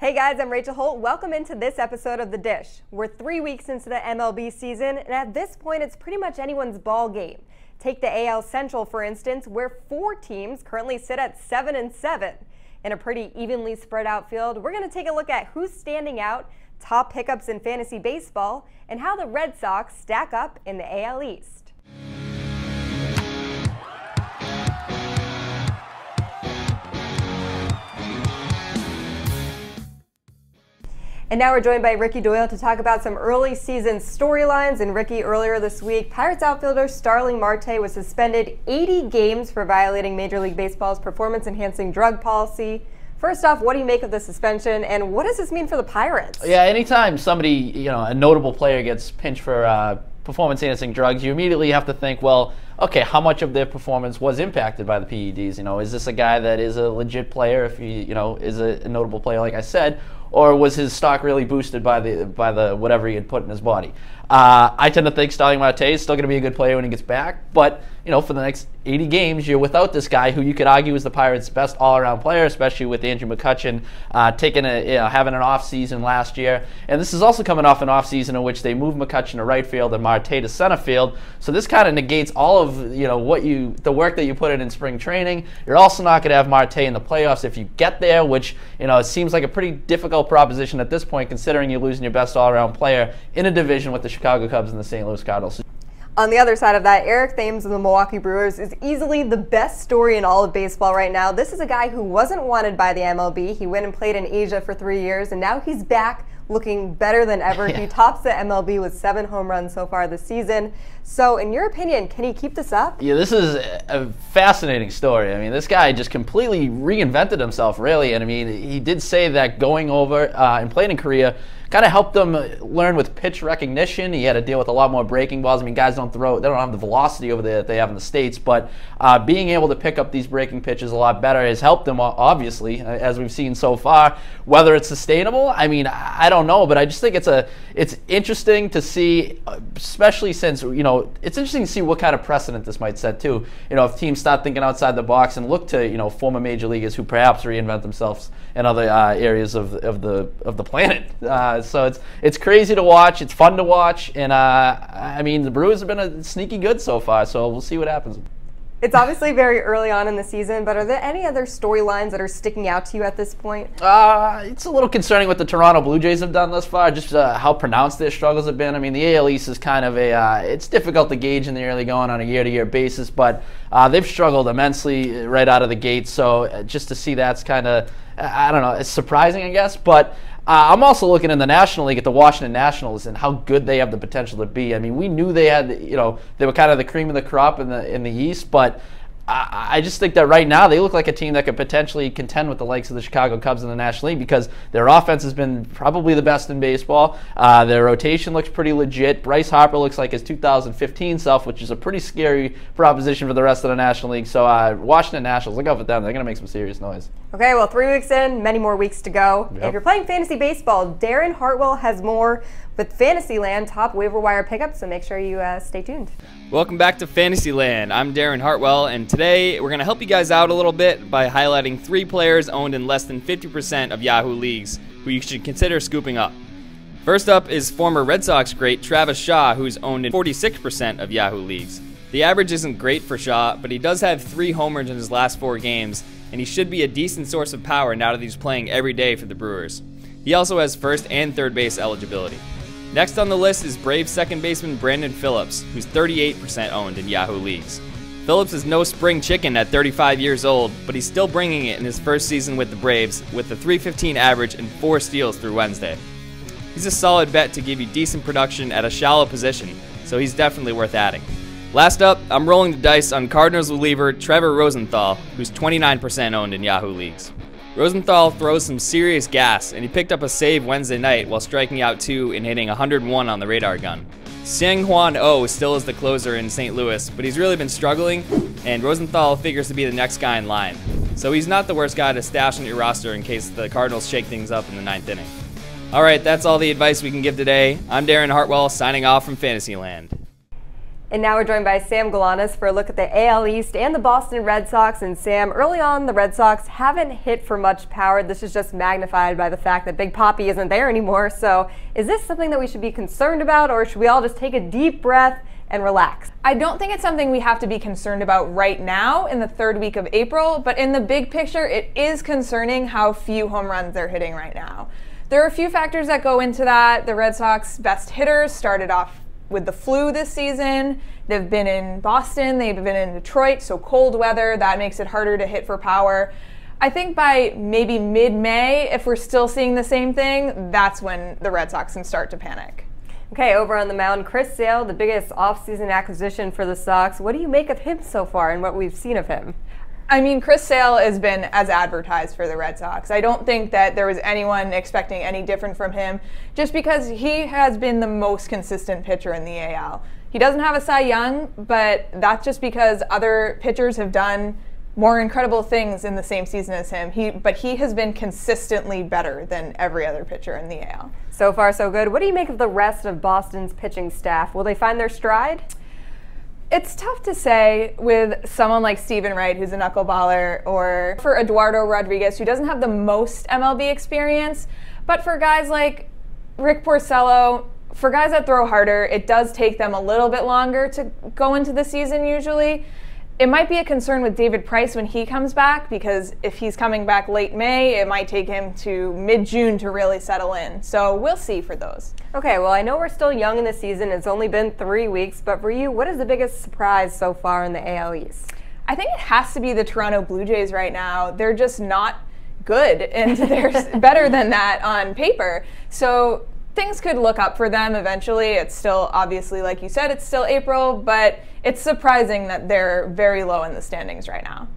Hey guys, I'm Rachel Holt. Welcome into this episode of The Dish. We're 3 weeks into the MLB season, and at this point, it's pretty much anyone's ball game. Take the AL Central, for instance, where 4 teams currently sit at 7-7. In a pretty evenly spread out field, we're going to take a look at who's standing out, top pickups in fantasy baseball, and how the Red Sox stack up in the AL East. And now we're joined by Ricky Doyle to talk about some early season storylines. And Ricky, earlier this week, Pirates outfielder Starling Marte was suspended 80 games for violating Major League Baseball's performance-enhancing drug policy. First off, what do you make of the suspension, and what does this mean for the Pirates? Yeah, anytime somebody, a notable player gets pinched for performance-enhancing drugs, you immediately have to think, well, okay, how much of their performance was impacted by the PEDs? Is this a guy that is a legit player, if he, is a notable player, like I said, or was his stock really boosted by the whatever he had put in his body? I tend to think Starling Marte is still going to be a good player when he gets back, but for the next 80 games, you're without this guy who you could argue is the Pirates' best all-around player, especially with Andrew McCutchen having an off season last year. And this is also coming off an off season in which they moved McCutchen to right field and Marte to center field. So this kind of negates all of the work that you put in spring training. You're also not going to have Marte in the playoffs if you get there, which it seems like a pretty difficult proposition at this point, considering you're losing your best all-around player in a division with the Chicago Cubs and the St. Louis Cardinals. On the other side of that, Eric Thames of the Milwaukee Brewers is easily the best story in all of baseball right now. This is a guy who wasn't wanted by the MLB. He went and played in Asia for 3 years, and now he's back looking better than ever. Yeah. He tops the MLB with 7 home runs so far this season. So in your opinion, can he keep this up? Yeah, this is a fascinating story. This guy just completely reinvented himself, really. And he did say that going over and playing in Korea kind of helped them learn with pitch recognition. He had to deal with a lot more breaking balls. Guys don't have the velocity over there that they have in the States, but being able to pick up these breaking pitches a lot better has helped them, obviously, as we've seen so far. Whether it's sustainable, I don't know, but I just think it's interesting to see, especially since, it's interesting to see what kind of precedent this might set too. If teams start thinking outside the box and look to, former major leaguers who perhaps reinvent themselves in other areas of the planet. So it's crazy to watch. It's fun to watch, and the Brewers have been sneaky good so far. So we'll see what happens. It's obviously very early on in the season, but are there any other storylines that are sticking out to you at this point? It's a little concerning what the Toronto Blue Jays have done thus far, just how pronounced their struggles have been. The AL East is kind of it's difficult to gauge in the early going on a year-to-year basis, but they've struggled immensely right out of the gate. So just to see that's kind of, I don't know, it's surprising, I guess, but I'm also looking in the National League at the Washington Nationals and how good they have the potential to be. We knew they had, they were kind of the cream of the crop in the East, but I just think that right now they look like a team that could potentially contend with the likes of the Chicago Cubs in the National League because their offense has been probably the best in baseball. Their rotation looks pretty legit. Bryce Harper looks like his 2015 self, which is a pretty scary proposition for the rest of the National League. So Washington Nationals, look out for them. They're going to make some serious noise. Okay, well, 3 weeks in, many more weeks to go. Yep. If you're playing fantasy baseball, Darren Hartwell has more with Fantasyland top waiver wire pickups, so make sure you stay tuned. Welcome back to Fantasyland. I'm Darren Hartwell, and today we're going to help you guys out a little bit by highlighting 3 players owned in less than 50% of Yahoo leagues who you should consider scooping up. First up is former Red Sox great Travis Shaw, who's owned in 46% of Yahoo leagues. The average isn't great for Shaw, but he does have 3 homers in his last 4 games, and he should be a decent source of power now that he's playing every day for the Brewers. He also has first and third base eligibility. Next on the list is Braves second baseman Brandon Phillips, who's 38% owned in Yahoo leagues. Phillips is no spring chicken at 35 years old, but he's still bringing it in his first season with the Braves with a .315 average and 4 steals through Wednesday. He's a solid bet to give you decent production at a shallow position, so he's definitely worth adding. Last up, I'm rolling the dice on Cardinals reliever Trevor Rosenthal, who's 29% owned in Yahoo leagues. Rosenthal throws some serious gas, and he picked up a save Wednesday night while striking out 2 and hitting 101 on the radar gun. Seung-Hwan Oh still is the closer in St. Louis, but he's really been struggling, and Rosenthal figures to be the next guy in line. So he's not the worst guy to stash on your roster in case the Cardinals shake things up in the 9th inning. Alright, that's all the advice we can give today. I'm Darren Hartwell, signing off from Fantasyland. And now we're joined by Sam Galanis for a look at the AL East and the Boston Red Sox. And Sam, early on, the Red Sox haven't hit for much power. This is just magnified by the fact that Big Papi isn't there anymore. So is this something that we should be concerned about, or should we all just take a deep breath and relax? I don't think it's something we have to be concerned about right now in the third week of April, but in the big picture, it is concerning how few home runs they're hitting right now. There are a few factors that go into that. The Red Sox best hitters started off with the flu this season. They've been in Boston, they've been in Detroit, so cold weather, that makes it harder to hit for power. I think by maybe mid-May, if we're still seeing the same thing, that's when the Red Sox can start to panic. Okay, over on the mound, Chris Sale, the biggest offseason acquisition for the Sox. What do you make of him so far and what we've seen of him? I mean, Chris Sale has been as advertised for the Red Sox. I don't think that there was anyone expecting any different from him, just because he has been the most consistent pitcher in the AL. He doesn't have a Cy Young, but that's just because other pitchers have done more incredible things in the same season as him. But he has been consistently better than every other pitcher in the AL. So far, so good. What do you make of the rest of Boston's pitching staff? Will they find their stride? It's tough to say with someone like Steven Wright, who's a knuckleballer, or for Eduardo Rodriguez, who doesn't have the most MLB experience. But for guys like Rick Porcello, for guys that throw harder, it does take them a little bit longer to go into the season usually. It might be a concern with David Price when he comes back, because if he's coming back late May, it might take him to mid-June to really settle in. So we'll see for those. Okay, well, I know we're still young in the season. It's only been 3 weeks, but for you, what is the biggest surprise so far in the AL East? I think it has to be the Toronto Blue Jays right now. They're just not good, and they're better than that on paper. So things could look up for them eventually. It's still, obviously, like you said, it's still April, but it's surprising that they're very low in the standings right now.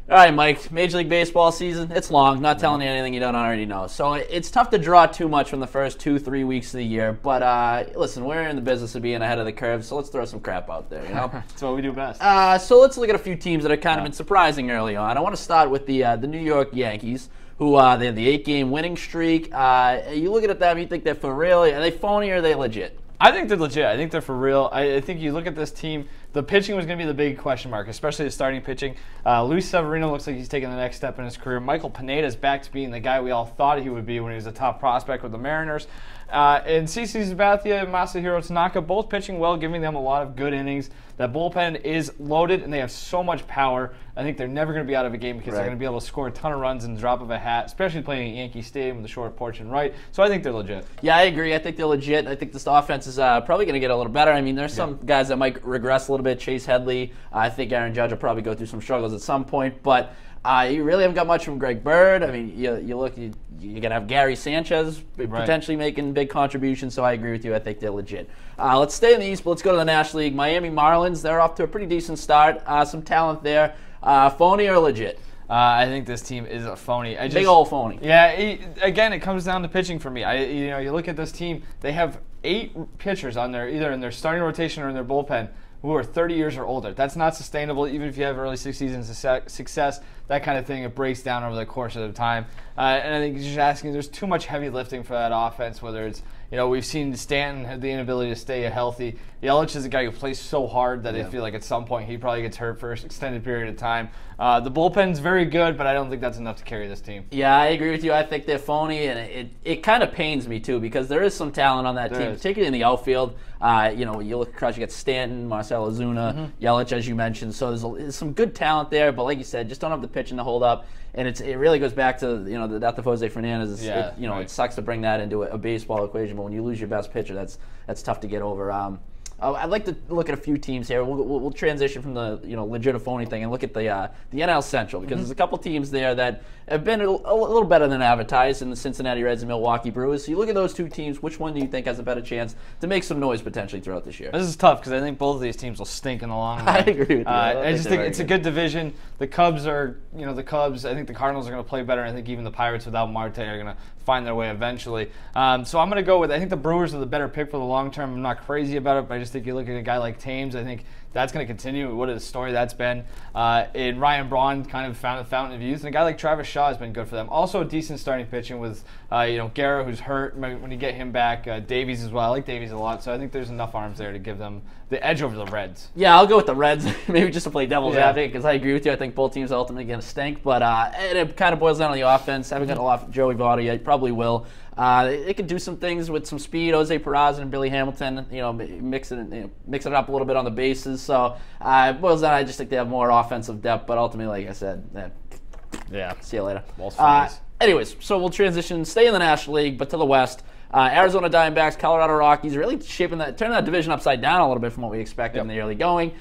All right, Mike, Major League Baseball season, it's long, not telling you anything you don't already know. So it's tough to draw too much from the first 2-3 weeks of the year. But listen, we're in the business of being ahead of the curve, so let's throw some crap out there, you know? That's what we do best. So let's look at a few teams that have kind of been surprising early on. I want to start with the New York Yankees, who they have the 8-game winning streak. You look at them, you think they're for real. Are they phony or are they legit? I think they're legit. I think they're for real. I think you look at this team, the pitching was going to be the big question mark, especially the starting pitching. Luis Severino looks like he's taking the next step in his career. Michael Pineda is back to being the guy we all thought he would be when he was a top prospect with the Mariners. And CC Sabathia and Masahiro Tanaka both pitching well, giving them a lot of good innings. That bullpen is loaded, and they have so much power. I think they're never going to be out of a game because they're going to be able to score a ton of runs in the drop of a hat, especially playing at Yankee Stadium with the short porch and right. So I think they're legit. Yeah, I agree. I think they're legit. I think this offense is probably going to get a little better. I mean, there's some guys that might regress a little bit. Chase Headley. I think Aaron Judge will probably go through some struggles at some point, but you really haven't got much from Greg Bird. I mean, you're going to have Gary Sanchez potentially making big contributions, so I agree with you. I think they're legit. Let's stay in the East, but let's go to the National League. Miami Marlins, they're off to a pretty decent start. Some talent there. Phony or legit? I think this team is a phony. Big old phony. Yeah, again, it comes down to pitching for me. You look at this team, they have 8 pitchers on their either in their starting rotation or in their bullpen who are 30 years or older. That's not sustainable, even if you have early season success, that kind of thing, it breaks down over the course of the time. And I think you're just asking, there's too much heavy lifting for that offense, whether it's, we've seen Stanton have the inability to stay healthy. Yelich is a guy who plays so hard that I feel like at some point he probably gets hurt for an extended period of time. The bullpen's very good, but I don't think that's enough to carry this team. Yeah, I agree with you. I think they're phony, and it kind of pains me too, because there is some talent on that team, particularly in the outfield. You look across, you got Stanton, Marcell Ozuna, Yelich, as you mentioned. So there's some good talent there, but like you said, just don't have the pitching to hold up. And it really goes back to the death of Jose Fernandez. It sucks to bring that into a baseball equation, but when you lose your best pitcher, that's tough to get over. I'd like to look at a few teams here. We'll transition from the legit or phony thing and look at the NL Central, because there's a couple teams there that have been a little better than advertised in the Cincinnati Reds and Milwaukee Brewers. So you look at those two teams, which one do you think has a better chance to make some noise potentially throughout this year? This is tough because I think both of these teams will stink in the long run. I agree with you. I just think it's a good division. The Cubs are, the Cubs. I think the Cardinals are going to play better. I think even the Pirates without Marte are going to find their way eventually. So I'm going to go with, I think the Brewers are the better pick for the long term. I'm not crazy about it, but I just think you look at a guy like Thames, I think that's going to continue. What a story that's been. And Ryan Braun kind of found a fountain of youth, and a guy like Travis Shaw has been good for them. Also, decent starting pitching with Guerra, who's hurt. When you get him back, Davies as well. I like Davies a lot, so I think there's enough arms there to give them the edge over the Reds. Yeah, I'll go with the Reds, maybe just to play devil's advocate, because I agree with you. I think both teams are ultimately going to stink, but it kind of boils down to the offense. Haven't got a lot of Joey Votto yet. Probably will. It could do some things with some speed. Jose Peraza and Billy Hamilton, mixing it up a little bit on the bases. So it boils down. I just think they have more offensive depth, but ultimately, like I said, see you later. Anyways, so we'll transition, stay in the National League, but to the West. Arizona Diamondbacks, Colorado Rockies, really turning that division upside down a little bit from what we expected in the early going.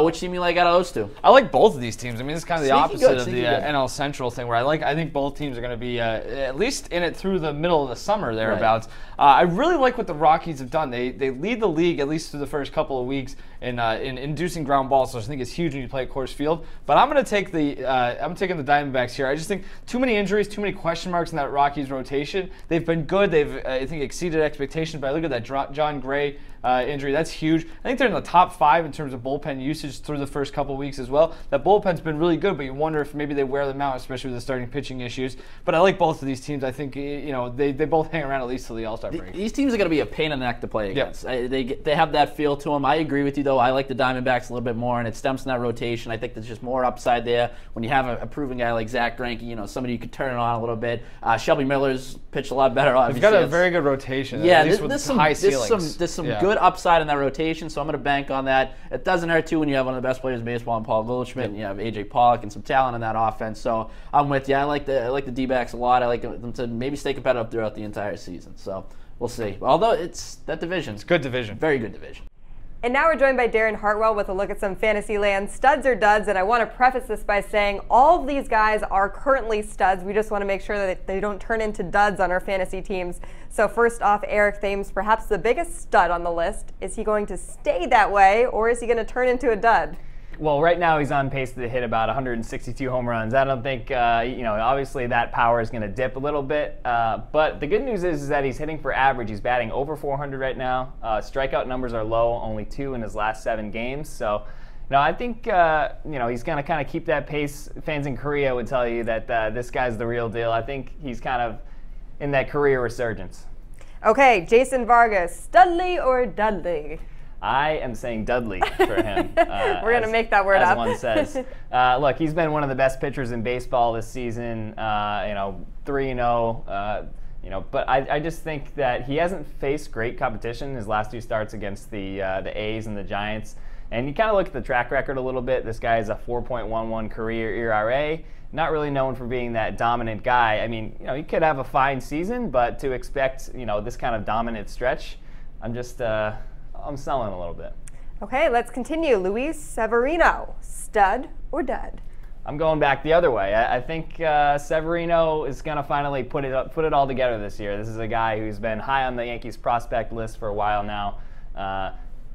Which team you like out of those two? I like both of these teams. I mean, it's kind of the opposite of the NL Central thing, where I think both teams are going to be at least in it through the middle of the summer thereabouts. I really like what the Rockies have done. They lead the league at least through the first couple of weeks in inducing ground balls, so I think it's huge when you play at Coors Field. But I'm going to take I'm taking the Diamondbacks here. I just think too many injuries, too many question marks in that Rockies rotation. They've been good. They've I think exceeded expectations. But I look at that John Gray injury. That's huge. I think they're in the top 5 in terms of bullpen usage through the first couple of weeks as well. That bullpen's been really good, but you wonder if maybe they wear them out, especially with the starting pitching issues. But I like both of these teams. I think they both hang around at least till the All-Star break. These teams are going to be a pain in the neck to play against. They have that feel to them. I agree with you, though. I like the Diamondbacks a little bit more, and it stems from that rotation. I think there's just more upside there when you have a proven guy like Zach Greinke, somebody you could turn it on a little bit. Shelby Miller's pitched a lot better. They've got a very good rotation. Yeah, at least with high ceilings. There's some good upside in that rotation, so I'm going to bank on that. It doesn't hurt, too, when you have one of the best players in baseball in Paul Goldschmidt, and you have A.J. Pollock and some talent in that offense. So I'm with you. I like the D-backs a lot. I like them to maybe stay competitive throughout the entire season. So we'll see. Although it's that division. It's a good division. Very good division. And now we're joined by Darren Hartwell with a look at some Fantasyland studs or duds. And I want to preface this by saying all of these guys are currently studs. We just want to make sure that they don't turn into duds on our fantasy teams. So first off, Eric Thames, perhaps the biggest stud on the list. Is he going to stay that way, or is he going to turn into a dud? Well, right now he's on pace to hit about 162 home runs. I don't think, obviously that power is going to dip a little bit. But the good news is that he's hitting for average. He's batting over 400 right now. Strikeout numbers are low, only 2 in his last 7 games. So, I think, he's going to kind of keep that pace. Fans in Korea would tell you that this guy's the real deal. I think he's kind of in that career resurgence. Okay, Jason Vargas, Studley or Dudley? I am saying Dudley for him. We're going to make that word up. As one says. Look, he's been one of the best pitchers in baseball this season, 3-0. But I just think that he hasn't faced great competition his last 2 starts against the A's and the Giants. And you kind of look at the track record a little bit. This guy is a 4.11 career ERA. Not really known for being that dominant guy. I mean, he could have a fine season, but to expect, this kind of dominant stretch, I'm selling a little bit. Okay, let's continue. Luis Severino, stud or dud? I'm going back the other way. I think Severino is going to finally put it all together this year. This is a guy who's been high on the Yankees prospect list for a while now.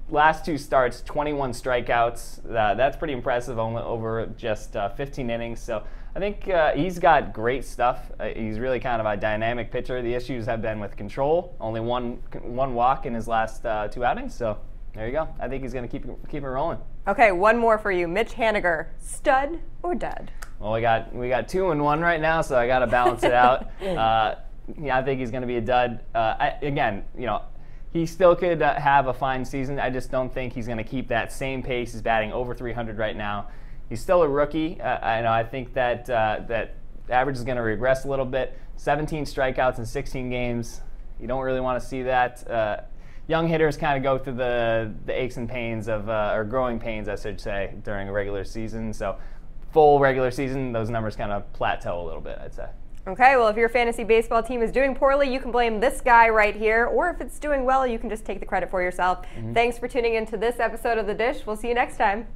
Last 2 starts, 21 strikeouts. That's pretty impressive over just 15 innings. So I think he's got great stuff. He's really kind of a dynamic pitcher. The issues have been with control. Only one walk in his last 2 outings. So there you go. I think he's going to keep it rolling. Okay, one more for you. Mitch Haniger, stud or dud? Well, we got 2 and 1 right now, so I got to balance it out. I think he's going to be a dud. He still could have a fine season. I just don't think he's going to keep that same pace. He's batting over 300 right now. He's still a rookie. I think that average is going to regress a little bit. 17 strikeouts in 16 games. You don't really want to see that. Young hitters kind of go through the aches and pains or growing pains, I should say, during a regular season. So full regular season, those numbers kind of plateau a little bit, I'd say. Okay, well, if your fantasy baseball team is doing poorly, you can blame this guy right here. Or if it's doing well, you can just take the credit for yourself. Thanks for tuning into this episode of The Dish. We'll see you next time.